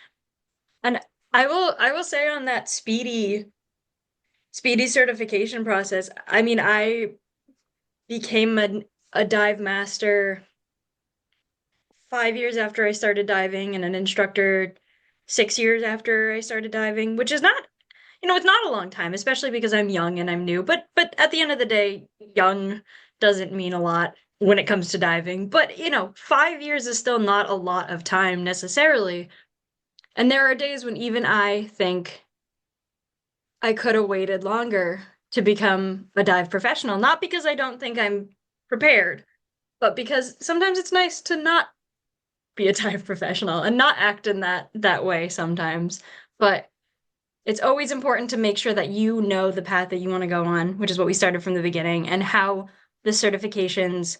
And I will say on that speedy certification process, I mean, I became a dive master 5 years after I started diving and an instructor 6 years after I started diving, which is not, it's not a long time, especially because I'm young and I'm new. But at the end of the day, young doesn't mean a lot when it comes to diving. But 5 years is still not a lot of time necessarily. And there are days when even I think I could have waited longer to become a dive professional, not because I don't think I'm prepared, but because sometimes it's nice to not be a dive professional and not act in that way sometimes. But it's always important to make sure that you know the path that you want to go on, which is what we started from the beginning, and how the certifications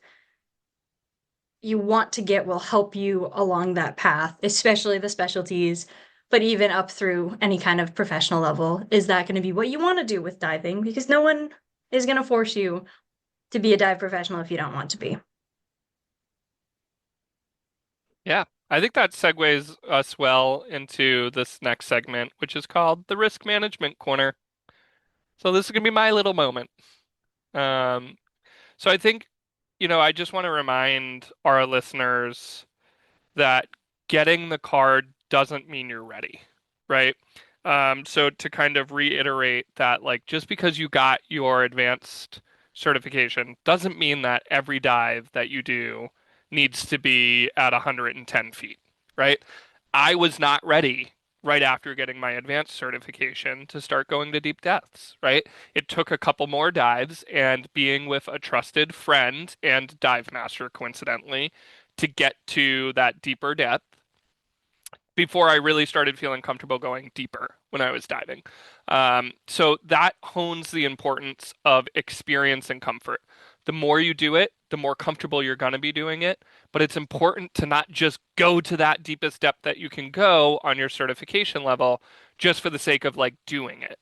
you want to get will help you along that path, especially the specialties, but even up through any kind of professional level. Is that going to be what you want to do with diving? Because no one is going to force you to be a dive professional if you don't want to be. Yeah, I think that segues us well into this next segment, which is called the Risk Management Corner. So this is going to be my little moment. Um, so I think, I just want to remind our listeners that getting the card doesn't mean you're ready, right? So to kind of reiterate that, like, just because you got your advanced certification doesn't mean that every dive that you do needs to be at 110 feet, right? I was not ready right after getting my advanced certification to start going to deep depths, right? It took a couple more dives and being with a trusted friend and dive master, coincidentally, to get to that deeper depth before I really started feeling comfortable going deeper when I was diving. So that hones the importance of experience and comfort. The more you do it, the more comfortable you're going to be doing it. But it's important to not just go to that deepest depth that you can go on your certification level just for the sake of like doing it.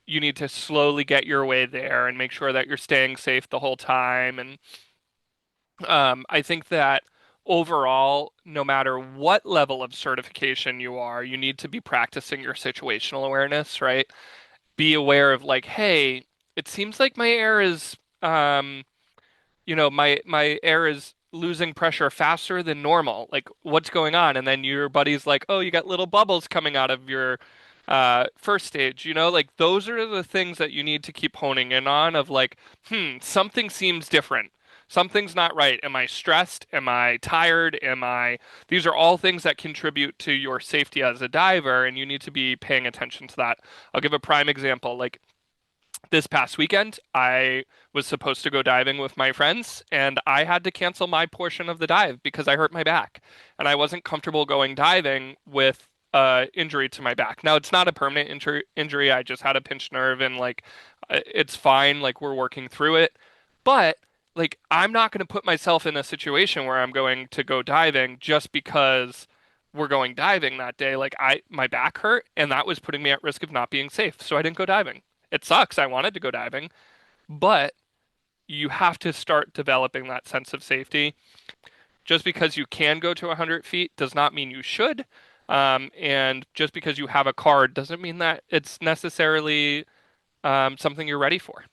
You need to slowly get your way there and make sure that you're staying safe the whole time. And I think that overall, no matter what level of certification you are, you need to be practicing your situational awareness, right? Be aware of like, hey, it seems like my air is, my air is losing pressure faster than normal. Like, what's going on? And then your buddy's like, oh, you got little bubbles coming out of your first stage. Like those are the things that you need to keep honing in on of like, something seems different. Something's not right. Am I stressed? Am I tired? These are all things that contribute to your safety as a diver, and you need to be paying attention to that. I'll give a prime example. Like this past weekend, I was supposed to go diving with my friends, and I had to cancel my portion of the dive because I hurt my back, and I wasn't comfortable going diving with injury to my back. Now it's not a permanent injury. I just had a pinched nerve, and like it's fine. Like we're working through it, but like I'm not going to put myself in a situation where I'm going to go diving just because we're going diving that day. Like my back hurt, and that was putting me at risk of not being safe, so I didn't go diving. It sucks. I wanted to go diving, but you have to start developing that sense of safety. Just because you can go to 100 feet does not mean you should. And just because you have a card doesn't mean that it's necessarily something you're ready for.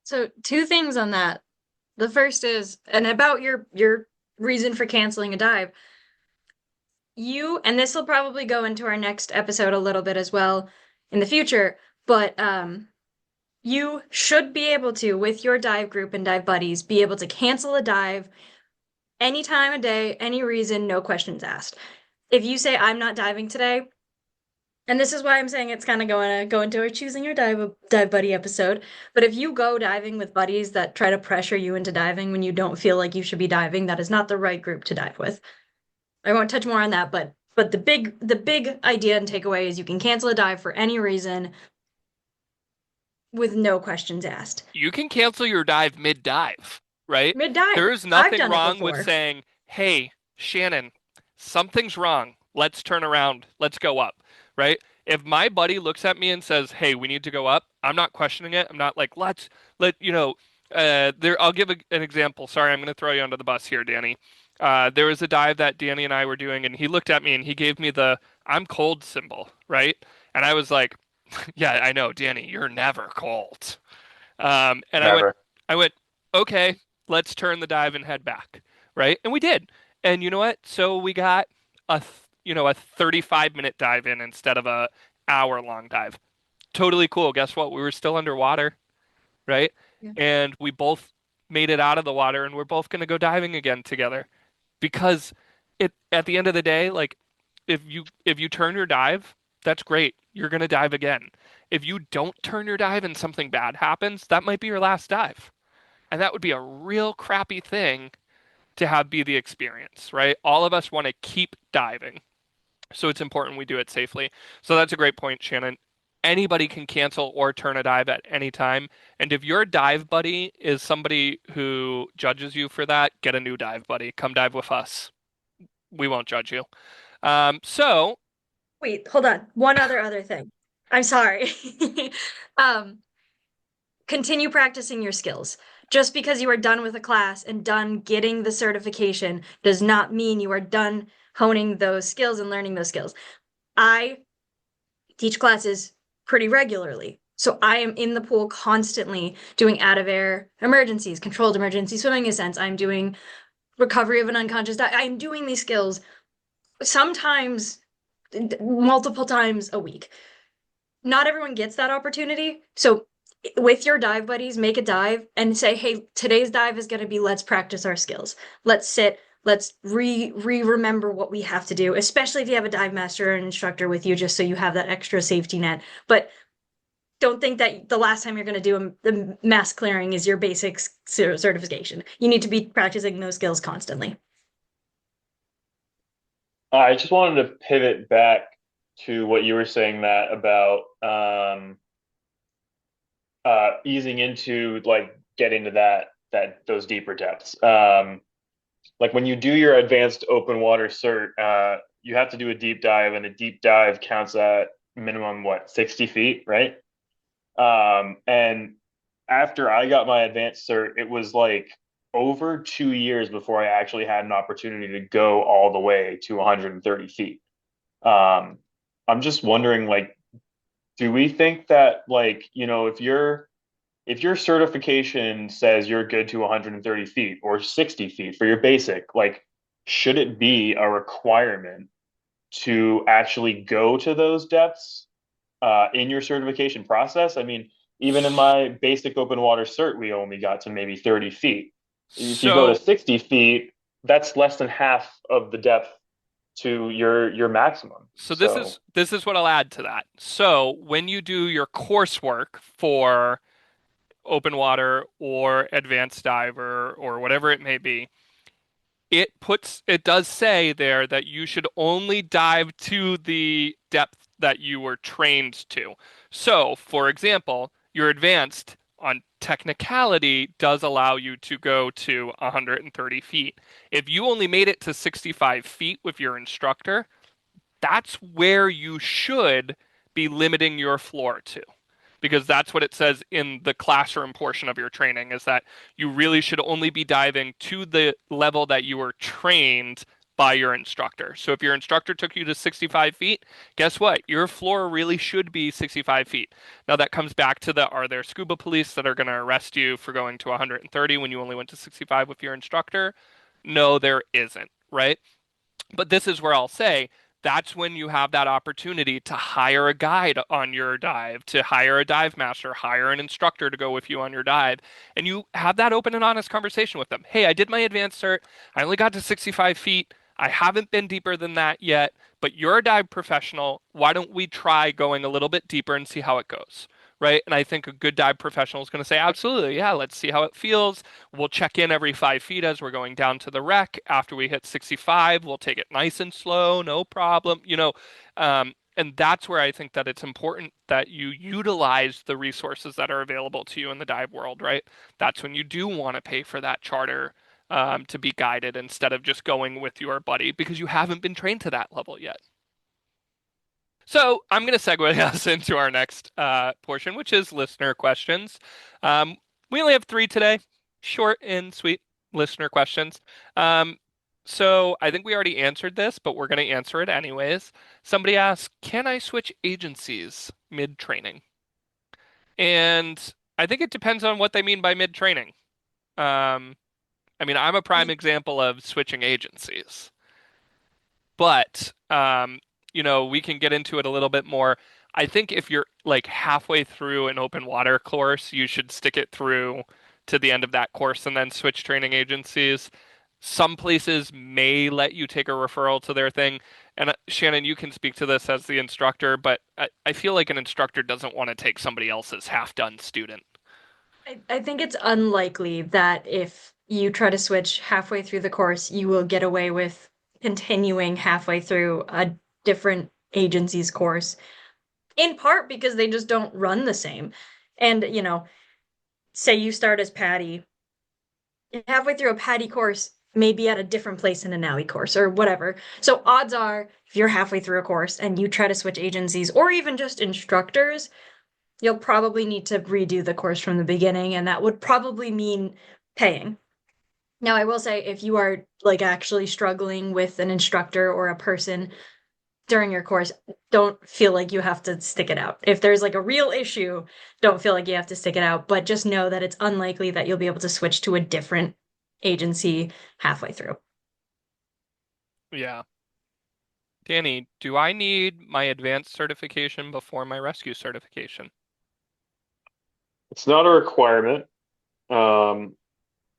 So two things on that. The first is, and about your reason for canceling a dive. And this will probably go into our next episode a little bit as well in the future, but you should be able to, with your dive group and dive buddies, be able to cancel a dive any time of day, any reason, no questions asked. If you say, I'm not diving today, and this is why I'm saying it's kind of going to go into our choosing your dive buddy episode. But if you go diving with buddies that try to pressure you into diving when you don't feel like you should be diving, that is not the right group to dive with. I won't touch more on that, but the big idea and takeaway is you can cancel a dive for any reason with no questions asked. You can cancel your dive mid-dive, right? Mid-dive. There's nothing wrong with saying, hey, Shannon, something's wrong. Let's turn around. Let's go up, right? If my buddy looks at me and says, hey, we need to go up, I'm not questioning it. I'm not like, I'll give an example. Sorry, I'm going to throw you under the bus here, Danny. There was a dive that Danny and I were doing, and he looked at me and he gave me the I'm cold symbol, right? And I was like, yeah, I know, Danny, you're never cold. And Never. I went, okay, let's turn the dive and head back, right? And we did. And you know what? So we got a 35-minute dive in instead of a hour-long dive. Totally cool. Guess what? We were still underwater, right? Yeah. And we both made it out of the water, and we're both going to go diving again together. Because at the end of the day, like if you turn your dive, that's great. You're going to dive again. If you don't turn your dive and something bad happens, that might be your last dive. And that would be a real crappy thing to have be the experience, right? All of us want to keep diving. So it's important we do it safely. So that's a great point, Shannon. Anybody can cancel or turn a dive at any time. And if your dive buddy is somebody who judges you for that, get a new dive buddy. Come dive with us. We won't judge you. So wait, hold on. One other thing. I'm sorry. Continue practicing your skills. Just because you are done with a class and done getting the certification does not mean you are done honing those skills and learning those skills. I teach classes pretty regularly. So I am in the pool constantly doing out of air emergencies, controlled emergency swimming ascents. I'm doing recovery of an unconscious dive. I'm doing these skills sometimes multiple times a week. Not everyone gets that opportunity. So with your dive buddies, make a dive and say, hey, today's dive is going to be let's practice our skills. Let's sit, let's remember what we have to do, especially if you have a dive master or an instructor with you, just so you have that extra safety net. But don't think that the last time you're going to do the mask clearing is your basic certification. You need to be practicing those skills constantly. I just wanted to pivot back to what you were saying, Matt, about easing into like getting to those deeper depths. Like when you do your advanced open water cert, you have to do a deep dive, and a deep dive counts at minimum what, 60 feet, right? And after I got my advanced cert, it was like over 2 years before I actually had an opportunity to go all the way to 130 feet. Um, I'm just wondering, like, do we think that, like, if your certification says you're good to 130 feet or 60 feet for your basic, like, should it be a requirement to actually go to those depths in your certification process? I mean, even in my basic open water cert, we only got to maybe 30 feet. If you go to So 60 feet, that's less than half of the depth to your maximum. so So, this is what I'll add to that. So when you do your coursework for open water or advanced diver or whatever it may be, it does say there that you should only dive to the depth that you were trained to. So, for example, your advanced on technicality does allow you to go to 130 feet. If you only made it to 65 feet with your instructor, that's where you should be limiting your floor to, because that's what it says in the classroom portion of your training, is that you really should only be diving to the level that you were trained by your instructor. So if your instructor took you to 65 feet, guess what? Your floor really should be 65 feet. Now that comes back to are there scuba police that are going to arrest you for going to 130 when you only went to 65 with your instructor? No, there isn't, right? But this is where I'll say that's when you have that opportunity to hire a guide on your dive, to hire a dive master, hire an instructor to go with you on your dive, and you have that open and honest conversation with them. Hey, I did my advanced cert. I only got to 65 feet. I haven't been deeper than that yet, but you're a dive professional. Why don't we try going a little bit deeper and see how it goes? Right. And I think a good dive professional is going to say, absolutely. Yeah, let's see how it feels. We'll check in every 5 feet as we're going down to the wreck. After we hit 65, we'll take it nice and slow, no problem. And that's where I think that it's important that you utilize the resources that are available to you in the dive world, right? That's when you do want to pay for that charter to be guided instead of just going with your buddy because you haven't been trained to that level yet. So I'm going to segue us into our next portion, which is listener questions. We only have three today, short and sweet listener questions. So I think we already answered this, but we're going to answer it anyways. Somebody asked, can I switch agencies mid-training? And I think it depends on what they mean by mid-training. I mean, I'm a prime example of switching agencies, but we can get into it a little bit more. I think if you're like halfway through an open water course, you should stick it through to the end of that course and then switch training agencies. Some places may let you take a referral to their thing. And Shannon, you can speak to this as the instructor, but I feel like an instructor doesn't want to take somebody else's half-done student. I think it's unlikely that if you try to switch halfway through the course, you will get away with continuing halfway through a different agency's course, in part because they just don't run the same. And, say you start as PADI, halfway through a PADI course, maybe at a different place in a NAUI course or whatever. So odds are, if you're halfway through a course and you try to switch agencies or even just instructors, you'll probably need to redo the course from the beginning, and that would probably mean paying. Now, I will say if you are like actually struggling with an instructor or a person during your course, don't feel like you have to stick it out. If there's like a real issue, don't feel like you have to stick it out, but just know that it's unlikely that you'll be able to switch to a different agency halfway through. Yeah. Danny, do I need my advanced certification before my rescue certification? It's not a requirement. Um,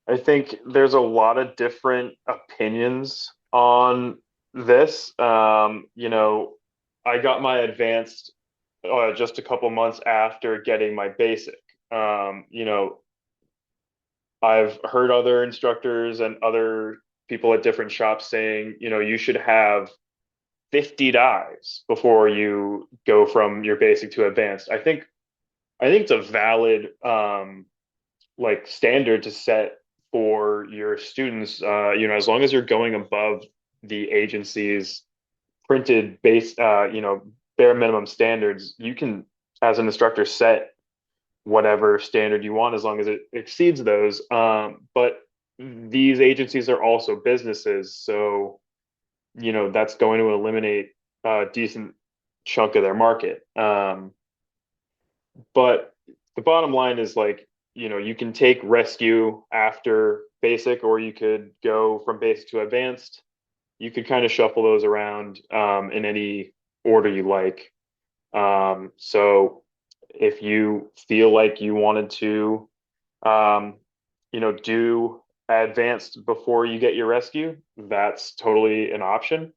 I think there's a lot of different opinions on this. I got my advanced just a couple months after getting my basic. Um, you know, I've heard other instructors and other people at different shops saying, you should have 50 dives before you go from your basic to advanced. I think it's a valid like standard to set for your students. As long as you're going above the agency's printed base, bare minimum standards, you can, as an instructor, set whatever standard you want as long as it exceeds those. But these agencies are also businesses, so that's going to eliminate a decent chunk of their market. But the bottom line is like, you can take rescue after basic, or you could go from basic to advanced. You could kind of shuffle those around in any order you like. So if you feel like you wanted to, um, do advanced before you get your rescue, that's totally an option.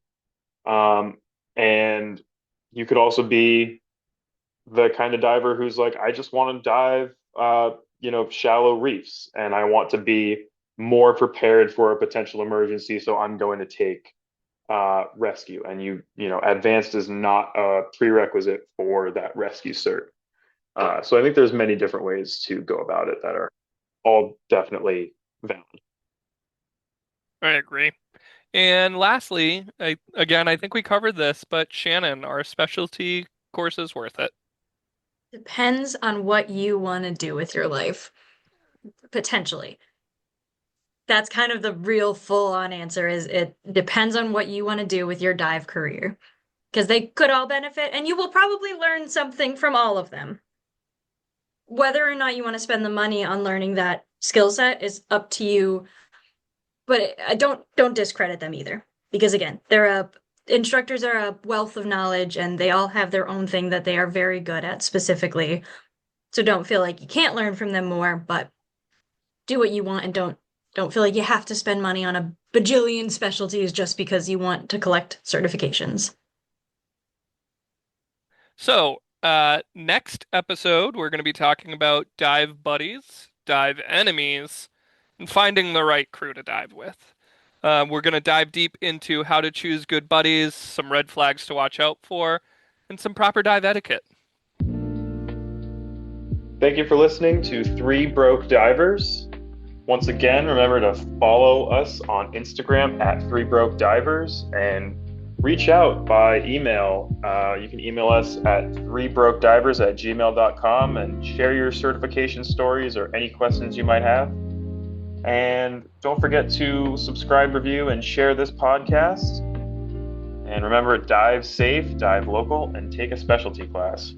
And you could also be the kind of diver who's like, I just want to dive, shallow reefs, and I want to be more prepared for a potential emergency, so I'm going to take rescue. And advanced is not a prerequisite for that rescue cert. So I think there's many different ways to go about it that are all definitely valid. I agree. And lastly, I think we covered this, but Shannon, are specialty courses worth it? Depends on what you want to do with your life, potentially. That's kind of the real full-on answer is it depends on what you want to do with your dive career. Because they could all benefit, and you will probably learn something from all of them. Whether or not you want to spend the money on learning that skill set is up to you, but don't discredit them either. Because again, instructors are a wealth of knowledge, and they all have their own thing that they are very good at specifically. So don't feel like you can't learn from them more, but do what you want and don't feel like you have to spend money on a bajillion specialties just because you want to collect certifications. So, next episode, we're going to be talking about dive buddies, dive enemies, and finding the right crew to dive with. We're going to dive deep into how to choose good buddies, some red flags to watch out for, and some proper dive etiquette. Thank you for listening to Three Broke Divers. Once again, remember to follow us on Instagram at Three Broke Divers and reach out by email. You can email us at threebrokedivers@gmail.com and share your certification stories or any questions you might have. And don't forget to subscribe, review, and share this podcast. And remember, dive safe, dive local, and take a specialty class.